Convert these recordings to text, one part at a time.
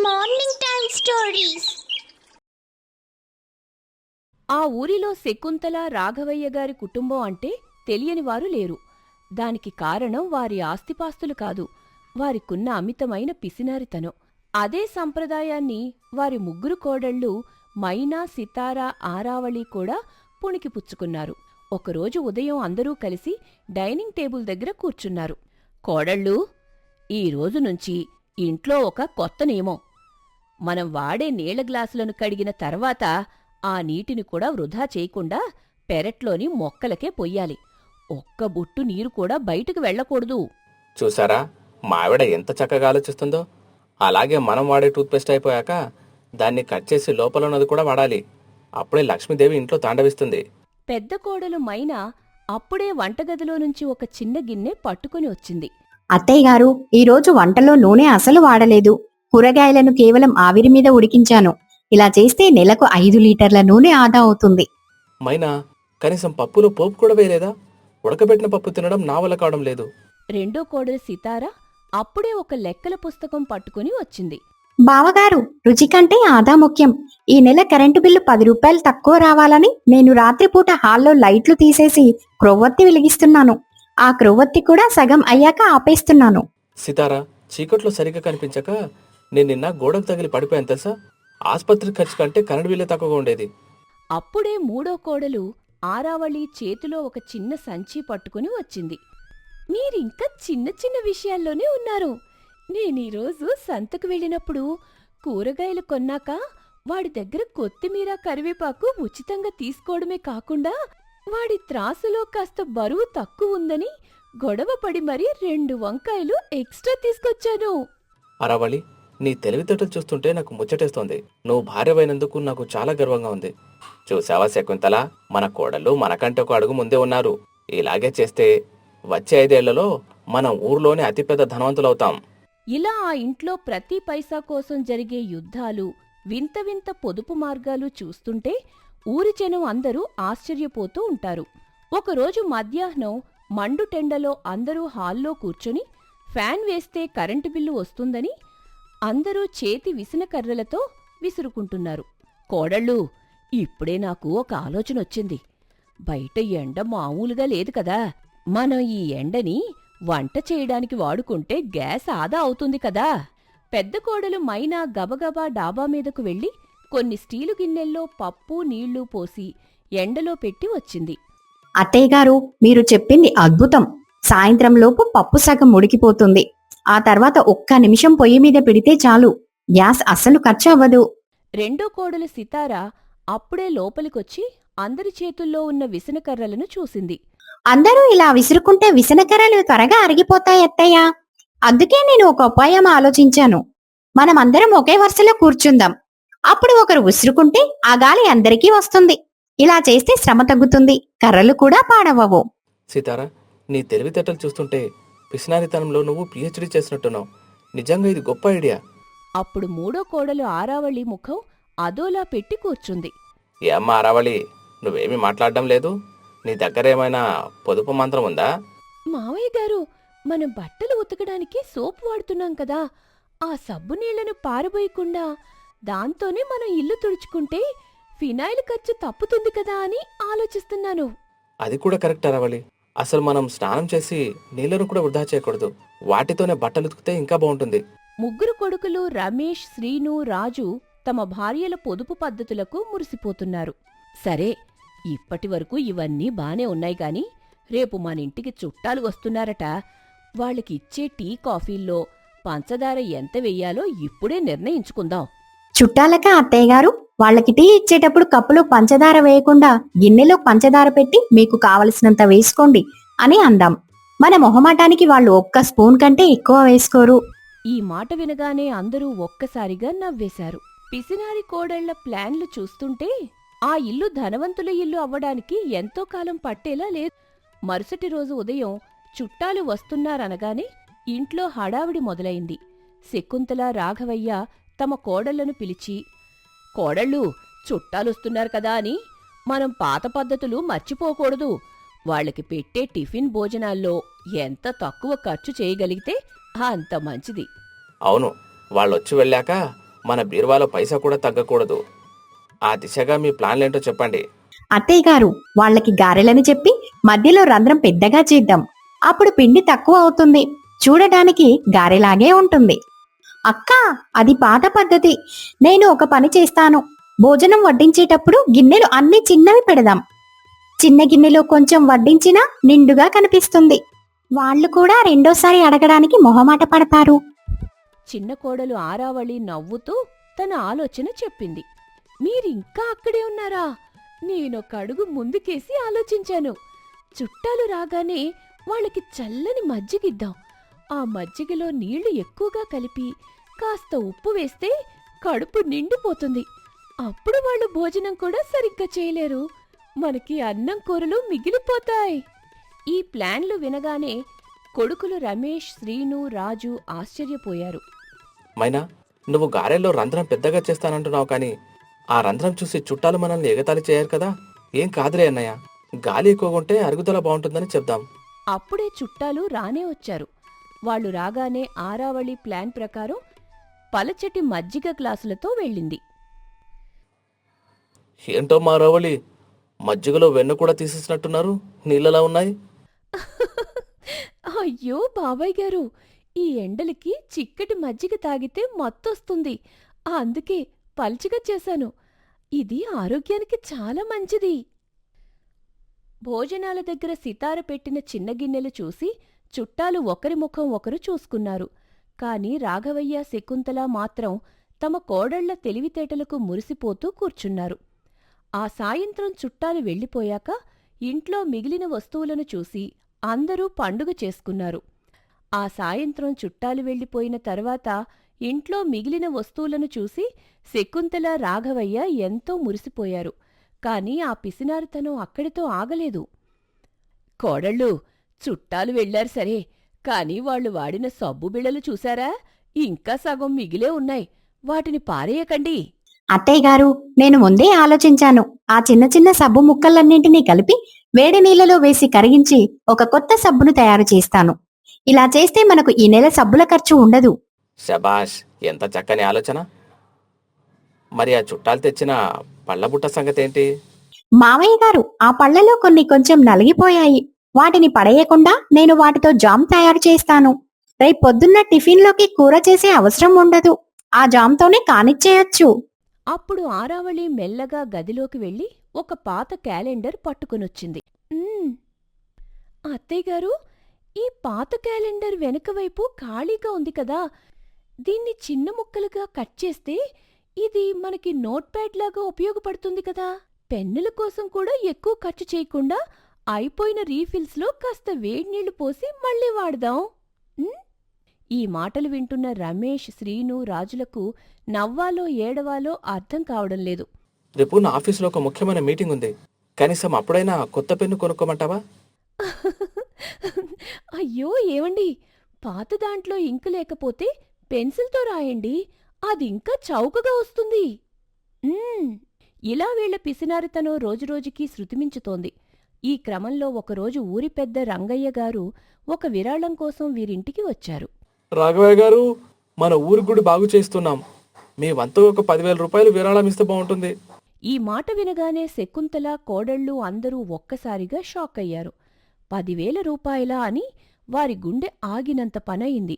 Morning time stories. ఆ ఊరిలో శకుంతల రాఘవయ్య గారి కుటుంబం అంటే తెలియనివారు లేరు. దానికి కారణం వారి ఆస్తిపాస్తులు కాదు, వారికున్న అమితమైన పిసినారితనం. అదే సంప్రదాయాన్ని వారి ముగ్గురు కోడళ్ళు మైనా, సితారా, ఆరావళి కూడా పుణికిపుచ్చుకున్నారు. ఒకరోజు ఉదయం అందరూ కలిసి డైనింగ్ టేబుల్ దగ్గర కూర్చున్నారు. కోడళ్ళు, ఈ రోజు నుంచి ఇంట్లో ఒక కొత్త నియమం. మనం వాడే నీళ్ల గ్లాసులను కడిగిన తర్వాత ఆ నీటిని కూడా వృధా చేయకుండా పెరట్లోని మొక్కలకే పొయ్యాలి. ఒక్క బుట్టు నీరు కూడా బయటకు వెళ్ళకూడదు. చూసారా, మా ఆవిడ ఎంత చక్కగా ఆలోచిస్తుందో. అలాగే మనం వాడే టూత్పేస్ట్ అయిపోయాక దాన్ని కట్ చేసి లోపల ఉన్నది కూడా వాడాలి. అప్పుడే లక్ష్మీదేవి ఇంట్లో తాండవిస్తుంది. పెద్ద కోడలు మైనా అప్పుడే వంటగదిలో నుంచి ఒక చిన్న గిన్నె పట్టుకుని వచ్చింది. అత్తయ్య గారు, ఈరోజు వంటలో నూనె అసలు వాడలేదు. కూరగాయలను కేవలం ఆవిరి మీద ఉడికించాను. ఇలా చేస్తే నెలకు 5 లీటర్ల నూనె ఆదా అవుతుంది. మైనా, కనీసం పప్పులో పోపు కూడా వేయలేదా? ఉడకబెట్టిన పప్పు తినడం నా వల్ల కావడం లేదు. రెండో కోడలు సితారా అప్పుడే ఒక లెక్కల పుస్తకం పట్టుకుని వచ్చింది. బావగారు, రుచి కంటే ఆదా ముఖ్యం. ఈ నెల కరెంటు బిల్లు 10 రూపాయలు తక్కువ రావాలని నేను రాత్రిపూట హాల్లో లైట్లు తీసేసి క్రొవ్వొత్తి వెలిగిస్తున్నాను. ఆ క్రొవ్వొత్తి కూడా సగం అయ్యాక ఆపేస్తున్నాను. సితారా, చీకట్లో సరిగ్గా కనిపించక నేను నిన్న గోడకు తగిలి పడిపోయాను తెలుసా. ఆసుపత్రి ఖర్చు కంటే కరెంటు బిల్లే తక్కువగా ఉండేది. అప్పుడే మూడో కోడలు ఆరావళి చేతిలో ఒక చిన్న సంచి పట్టుకుని వచ్చింది. మీరింకా చిన్న చిన్న విషయాల్లోనే ఉన్నారు. నేనీరోజు సంతకు వెళ్ళినప్పుడు కూరగాయలు కొన్నాక వాడి దగ్గర కొత్తిమీర, కరివేపాకు ఉచితంగా తీసుకోవడమే కాకుండా వాడి త్రాసులో కాస్త బరువు తక్కువ ఉందని గొడవపడి మరీ 2 వంకాయలు ఎక్స్ట్రా తీసుకొచ్చాను. అరావళి, నీ తెలివితేటలు చూస్తుంటే నాకు ముచ్చటేస్తోంది. నువ్వు భార్యవైనందుకు నాకు చాలా గర్వంగా ఉంది. చూసావా శకుంతల, మన కోడళ్ళు మనకంటే ఒక అడుగు ముందే ఉన్నారు. ఇలాగే చేస్తే వచ్చే 5 ఏళ్లలో మనం ఊర్లోనే అతిపెద్ద ధనవంతులవుతాం. ఇలా ఆ ఇంట్లో ప్రతి పైసా కోసం జరిగే యుద్ధాలు, వింత వింత పొదుపు మార్గాలు చూస్తుంటే ఊరి జనం అందరూ ఆశ్చర్యపోతూ ఉంటారు. ఒకరోజు మధ్యాహ్నం మండుటెండలో అందరూ హాల్లో కూర్చొని ఫ్యాన్ వేస్తే కరెంటు బిల్లు వస్తుందని అందరూ చేతి విసనకర్రలతో విసురుకుంటున్నారు. కోడళ్ళు, ఇప్పుడే నాకు ఒక ఆలోచనొచ్చింది. బయట ఎండ మామూలుగా లేదు కదా, మనం ఈ ఎండని వంట చేయడానికి వాడుకుంటే గ్యాస్ ఆదా అవుతుంది కదా. పెద్ద కోడలు మైనా గబగబా డాబా మీదకు వెళ్లి కొన్ని స్టీలు గిన్నెల్లో పప్పు, నీళ్లు పోసి ఎండలో పెట్టి వచ్చింది. అత్తయ్య గారు, మీరు చెప్పింది అద్భుతం. సాయంత్రంలోపు పప్పు సగం ఉడికిపోతుంది. ఆ తర్వాత ఒక్క నిమిషం పొయ్యి మీద పెడితే చాలు. గ్యాస్ అస్సలు ఖర్చు అవ్వదు. రెండో కోడలు సితారా అప్పుడే లోపలికొచ్చి అందరి చేతుల్లో ఉన్న విసనకర్రలను చూసింది. అందరూ ఇలా విసురుకుంటే విసనకర్రలు త్వరగా అరిగిపోతాయి అత్తయ్య. అందుకే నేను ఒక ఉపాయం ఆలోచించాను. మనమందరం ఒకే వరుసలో కూర్చుందాం. అప్పుడు ఒకరు విసురుకుంటే ఆ గాలి అందరికీ వస్తుంది. ఇలా చేస్తే శ్రమ తగ్గుతుంది, కర్రలు కూడా పాడవవు. సీతారా, నీ తెలివితేటలు చూస్తుంటే పిసినారితనంలో నువ్వు పిహెచ్డీ చేసినట్టున్నావు. నిజంగా ఇది గొప్ప ఐడియా. అప్పుడు మూడో కోడలు ఆరావళి ముఖం అదోలా పెట్టి కూర్చుంది. ఏమ్మా అరావళి, నువ్వేమీ మాట్లాడడం లేదు. నీ దగ్గరేమైనా పొదుపు మంత్రం ఉందా? మావయ్య గారు, మనం బట్టలు ఉతకడానికి సోప్ వాడుతున్నాం కదా, ఆ సబ్బు నీళ్లను పారబోయకుండా దాంతోనే మనం ఇల్లు తుడుచుకుంటే ఫినాయిల్ ఖర్చు తప్పుతుంది కదా అని ఆలోచిస్తున్నాను. అది కూడా కరెక్ట్ అరావళి. అసలు మనం స్నానం చేసి నీళ్లను కూడా వృధా చేయకూడదు. వాటితోనే బట్టలు ఉతికితే ఇంకా బాగుంటుంది. ముగ్గురు కొడుకులు రమేష్, శ్రీను, రాజు తమ భార్యల పొదుపు పద్ధతులకు మురిసిపోతున్నారు. సరే, ఇప్పటివరకు ఇవన్నీ బానే ఉన్నాయి గాని రేపు మనింటికి చుట్టాలు వస్తున్నారట. వాళ్ళకిచ్చే టీ, కాఫీల్లో పంచదార ఎంత వెయ్యాలో ఇప్పుడే నిర్ణయించుకుందాం. చుట్టాలక అత్తయ్య గారు, వాళ్ళకి టీ ఇచ్చేటప్పుడు కప్పులో పంచదార వేయకుండా గిన్నెలో పంచదార పెట్టి మీకు కావలసినంత వేసుకోండి అని అందాం. మన మొహమాటానికి వాళ్ళు ఒక్క స్పూన్ కంటే ఎక్కువ వేసుకోరు. ఈ మాట వినగానే అందరూ ఒక్కసారిగా నవ్వేశారు. పిసినారి కోడళ్ల ప్లాన్లు చూస్తుంటే ఆ ఇల్లు ధనవంతుల ఇల్లు అవ్వడానికి ఎంతో కాలం పట్టేలా లేదు. మరుసటి రోజు ఉదయం చుట్టాలు వస్తున్నారనగానే ఇంట్లో హడావిడి మొదలైంది. శకుంతల, రాఘవయ్య తమ కోడళ్లను పిలిచి, కోడళ్ళు, చుట్టాలొస్తున్నారు కదా అని మనం పాత పద్ధతులు మర్చిపోకూడదు. వాళ్ళకి పెట్టే టిఫిన్ భోజనాల్లో ఎంత తక్కువ ఖర్చు చేయగలిగితే అంత మంచిది. అవును, వాళ్ళొచ్చి వెళ్ళాక మన బీరువాలో పైసా కూడా తగ్గకూడదు. ఆ దిశగా మీ ప్లాన్లేంటో చెప్పండి. అత్తయ్య గారు వాళ్ళకి గారెలని చెప్పి మధ్యలో రంధ్రం పెద్దగా చేద్దాం. అప్పుడు పిండి తక్కువ అవుతుంది, చూడటానికి గారెలాగే ఉంటుంది. అక్కా, అది పాత పద్ధతి. నేను ఒక పని చేస్తాను. భోజనం వడ్డించేటప్పుడు గిన్నెలు అన్ని చిన్నవి పెడదాం. చిన్న గిన్నెలో కొంచెం వడ్డించినా నిండుగా కనిపిస్తుంది. వాళ్ళు కూడా రెండోసారి అడగడానికి మొహమాట పడతారు. చిన్న కోడలు ఆరావళి నవ్వుతూ తన ఆలోచన చెప్పింది. మీరింకా అక్కడే ఉన్నారా? నేనొక అడుగు ముందుకేసి ఆలోచించాను. చుట్టాలు రాగానే వాళ్ళకి చల్లని మజ్జిగిద్దాం. ఆ మజ్జిగలో నీళ్లు ఎక్కువగా కలిపి కాస్త ఉప్పు వేస్తే కడుపు నిండిపోతుంది. అప్పుడు వాళ్ళు భోజనం కూడా సరిగ్గా చేయలేరు. మనకి అన్నం కూరలు మిగిలిపోతాయి. ఈ ప్లాన్లు వినగానే కొడుకులు రమేష్, శ్రీను, రాజు ఆశ్చర్యపోయారు. మైనా, నువ్వు గారెల్లో రంధ్రం పెద్దగా చేస్తానంటున్నావు, కానీ ఆ రంధ్రం చూసి చుట్టాలు మనల్ని ఎగతాళి చేయరు కదా. ఏం కాదులే అన్నయ్య, గాలి ఎక్కువగా ఉంటే అరుగుదల బాగుంటుందని చెప్దాం. అప్పుడే చుట్టాలు రానే వచ్చారు. వాళ్ళు రాగానే ఆరావళి ప్లాన్ ప్రకారం పలచటి మజ్జిగ గ్లాసులతో వెళ్ళింది. ఏంటో మా రావళి, మజ్జిగలో వెన్ను కూడా తీసేసినట్టున్నారు, నీళ్ళలా ఉన్నాయి. అయ్యో బాబాయ్ గారు, ఈ ఎండలకి చిక్కటి మజ్జిగ తాగితే మత్తొస్తుంది. అందుకే పల్చగా చేశాను. ఇది ఆరోగ్యానికి చాలా మంచిది. భోజనాల దగ్గర సితార పెట్టిన చిన్న గిన్నెలు చూసి చుట్టాలు ఒకరి ముఖం ఒకరు చూసుకున్నారు. కాని రాఘవయ్య, శకుంతల మాత్రం తమ కోడళ్ల తెలివితేటలకు మురిసిపోతూ కూర్చున్నారు. ఆ సాయంత్రం చుట్టాలు వెళ్ళిపోయాక ఇంట్లో మిగిలిన వస్తువులను చూసి అందరూ పండుగ చేసుకున్నారు. ఆ సాయంత్రం చుట్టాలు వెళ్ళిపోయిన తర్వాత ఇంట్లో మిగిలిన వస్తువులను చూసి శకుంతల, రాఘవయ్య ఎంతో మురిసిపోయారు. కాని ఆ పిసినారితనం అక్కడితో ఆగలేదు. కోడళ్ళు, చుట్టాలు వెళ్లారు సరే, కాని వాళ్లు వాడిన సబ్బు బిళ్ళలు చూశారా? ఇంకా సగం మిగిలే ఉన్నాయి. వాటిని పారేయకండి. అత్తయ్య గారు, నేను ముందే ఆలోచించాను. ఆ చిన్న చిన్న సబ్బు ముక్కలన్నింటినీ కలిపి వేడి నీళ్లలో వేసి కరిగించి ఒక కొత్త సబ్బును తయారు చేస్తాను. ఇలా చేస్తే మనకు ఈ నెల సబ్బుల ఖర్చు ఉండదు. శబాష్, ఎంత చక్కని ఆలోచన. మరి ఆ చుట్టాలు తెచ్చిన పళ్ళబుట్ట సంగతేంటి? మామయ్య గారు, ఆ పళ్లలో కొన్ని కొంచెం నలిగిపోయాయి. వాటిని పడేయకుండా నేను వాటితో జామ్ తయారు చేస్తాను. రేపు పొద్దున్న టిఫిన్లోకి కూర చేసే అవసరం ఉండదు. ఆ జామ్తోనే కానిచ్చేయొచ్చు. అప్పుడు ఆరావళి మెల్లగా గదిలోకి వెళ్లి ఒక పాత క్యాలెండర్ పట్టుకునొచ్చింది. అత్తయ్యగారు, ఈ పాత క్యాలెండర్ వెనకవైపు ఖాళీగా ఉంది కదా, దీన్ని చిన్న ముక్కలుగా కట్ చేస్తే ఇది మనకి నోట్ ప్యాడ్ లాగా ఉపయోగపడుతుంది కదా. పెన్నుల కోసం కూడా ఎక్కువ ఖర్చు చేయకుండా అయిపోయిన రీఫిల్స్లో కాస్త వేడినీళ్లు పోసి మళ్ళీ వాడదాం. ఈ మాటలు వింటున్న రమేష్, శ్రీను, రాజులకు నవ్వాలో ఏడవాలో అర్థం కావడం లేదు. రేపు నా ఆఫీసులో ఒక ముఖ్యమైన మీటింగ్ ఉంది. కనీసం అప్పుడైనా కొత్త పెన్ను కొనుక్కోమంటావా? అయ్యో ఏవండి, పాత దాంట్లో ఇంకు లేకపోతే పెన్సిల్తో రాయండి, అది ఇంకా చౌకగా వస్తుంది. ఇలా వీళ్ల పిసినారితనం రోజురోజుకీ శృతిమించుతోంది. ఈ క్రమంలో ఒకరోజు ఊరి పెద్ద రంగయ్య గారు ఒక విరాళం కోసం వీరింటికి వచ్చారు. రాఘవయ్య గారు, మన ఊరి గుడి బాగు చేస్తున్నాం. మీ వంతు ఒక 10,000 రూపాయలు విరాళం ఇస్తే బాగుంటుంది. ఈ మాట వినగానే శకుంతల, కోడళ్ళు అందరూ ఒక్కసారిగా షాక్ అయ్యారు. 10,000 రూపాయలా అని వారి గుండె ఆగినంత పనయింది.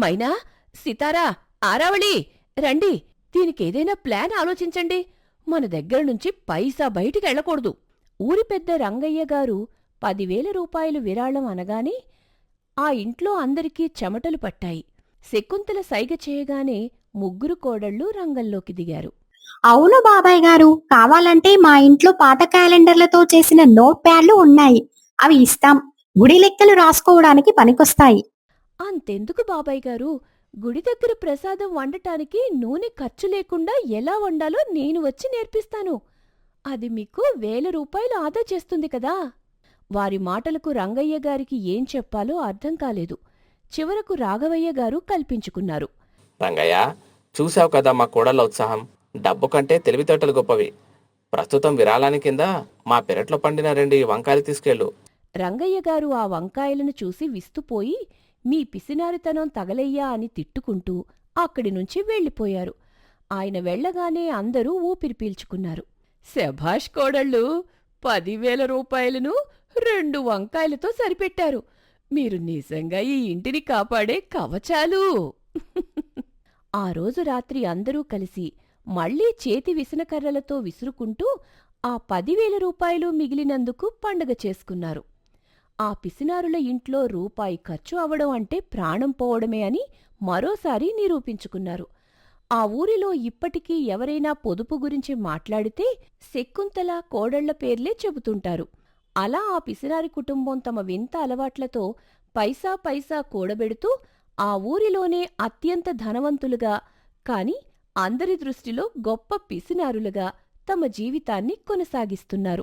మైనా, సితారా, ఆరావళి, రండి, దీనికేదైనా ప్లాన్ ఆలోచించండి. మన దగ్గర నుంచి పైసా బయటికెళ్ళకూడదు. ఊరి పెద్ద రంగయ్య గారు 10,000 రూపాయలు విరాళం అనగానే ఆ ఇంట్లో అందరికీ చెమటలు పట్టాయి. శకుంతల సైగ చేయగానే ముగ్గురు కోడళ్ళు రంగంలోకి దిగారు. అవును బాబాయ్ గారు, కావాలంటే మా ఇంట్లో పాత క్యాలెండర్లతో చేసిన నోట్ ప్యాడ్లు ఉన్నాయి. అవి ఇస్తాం. గుడి లెక్కలు రాసుకోవడానికి పనికొస్తాయి. అంతెందుకు బాబాయ్ గారు, గుడి దగ్గర ప్రసాదం వండటానికి నూనె ఖర్చు లేకుండా ఎలా వండాలో నేను వచ్చి నేర్పిస్తాను. అది మీకు 1,000 రూపాయలు ఆదా చేస్తుంది కదా. వారి మాటలకు రంగయ్య గారికి ఏం చెప్పాలో అర్థం కాలేదు. చివరకు రాఘవయ్య గారు కల్పించుకున్నారు. రంగయ్య, చూశావు కదా మా కోడళ్ళ ఉత్సాహం. డబ్బు కంటే తెలివితేటలు గొప్పవి. ప్రస్తుతం విరాళాని కింద మా పెరట్లో పండిన 2 వంకాయలు తీసుకెళ్ళు. రంగయ్య గారు ఆ వంకాయలను చూసి విస్తుపోయి, మీ పిసినారితనం తగలయ్యా అని తిట్టుకుంటూ అక్కడి నుంచి వెళ్ళిపోయారు. ఆయన వెళ్ళగానే అందరూ ఊపిరి పీల్చుకున్నారు. శభాష్ కోడళ్ళు, 10,000 రూపాయలను 2 వంకాయలతో సరిపెట్టారు. మీరు నిజంగా ఈ ఇంటిని కాపాడే కవచాలు. ఆ రోజు రాత్రి అందరూ కలిసి మళ్లీ చేతి విసనకర్రలతో విసురుకుంటూ ఆ 10,000 రూపాయలు మిగిలినందుకు పండగ చేసుకున్నారు. ఆ పిసినారుల ఇంట్లో రూపాయి ఖర్చు అవడం అంటే ప్రాణం పోవడమే అని మరోసారి నిరూపించుకున్నారు. ఆ ఊరిలో ఇప్పటికీ ఎవరైనా పొదుపు గురించి మాట్లాడితే శకుంతల, కోడళ్ల పేర్లే చెబుతుంటారు. అలా ఆ పిసినారి కుటుంబం తమ వింత అలవాట్లతో పైసా పైసా కూడబెడుతూ ఆ ఊరిలోనే అత్యంత ధనవంతులుగా, కాని అందరి దృష్టిలో గొప్ప పిసినారులుగా తమ జీవితాన్ని కొనసాగిస్తున్నారు.